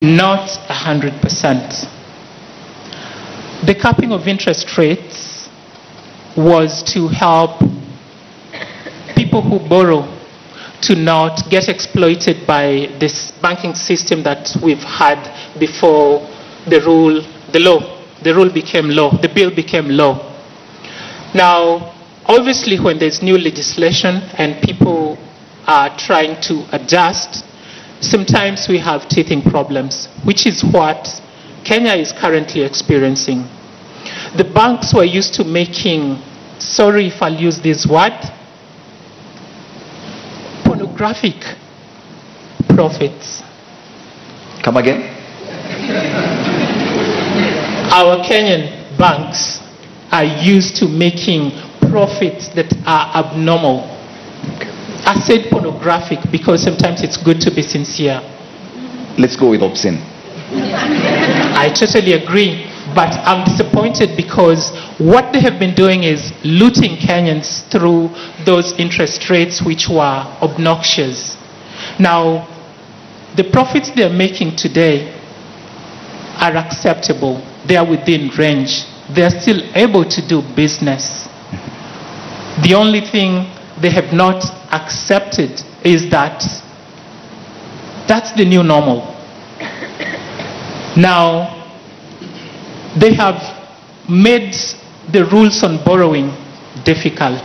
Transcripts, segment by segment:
not 100%. The capping of interest rates was to help people who borrow to not get exploited by this banking system that we've had before the rule became law, the bill became law. Now, obviously, when there's new legislation and people are trying to adjust, sometimes we have teething problems, which is what Kenya is currently experiencing. The banks were used to making, sorry if I'll use this word, pornographic profits. Come again? Our Kenyan banks are used to making profits that are abnormal. I said pornographic because sometimes it's good to be sincere. Let's go with obscene. I totally agree, but I'm disappointed because what they have been doing is looting Kenyans through those interest rates which were obnoxious. Now, the profits they're making today are acceptable. They are within range. They're still able to do business. The only thing they have not accepted is that that's the new normal. Now, they have made the rules on borrowing difficult.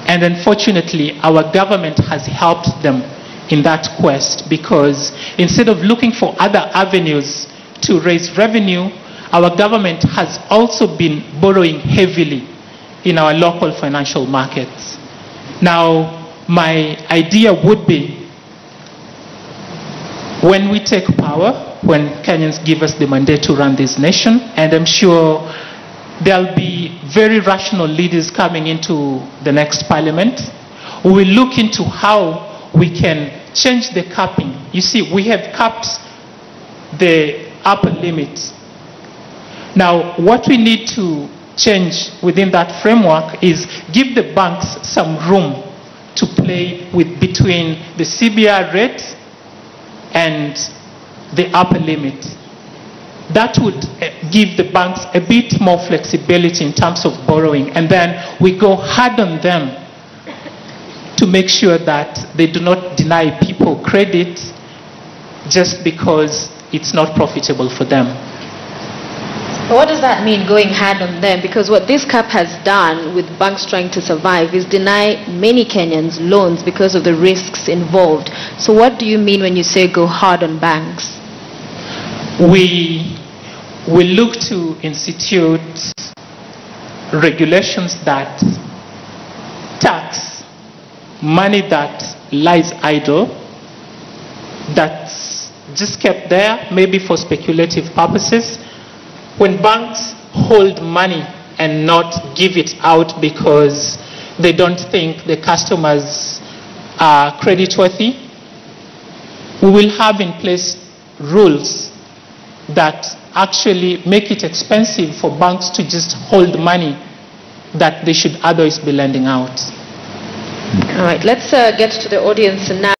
And unfortunately, our government has helped them in that quest, because instead of looking for other avenues to raise revenue, our government has also been borrowing heavily in our local financial markets. Now, my idea would be, when we take power, when Kenyans give us the mandate to run this nation, and I'm sure there'll be very rational leaders coming into the next parliament, we will look into how we can change the capping. You see, we have capped the upper limit. Now, what we need to change within that framework is give the banks some room to play with between the CBR rate and the upper limit. That would give the banks a bit more flexibility in terms of borrowing, and then we go hard on them to make sure that they do not deny people credit just because it's not profitable for them. But what does that mean, going hard on them? Because what this cap has done with banks trying to survive is deny many Kenyans loans because of the risks involved. So what do you mean when you say go hard on banks? We will look to institute regulations that tax money that lies idle, that's just kept there, maybe for speculative purposes. When banks hold money and not give it out because they don't think the customers are creditworthy, we will have in place rules that actually make it expensive for banks to just hold money that they should otherwise be lending out. All right, let's get to the audience now.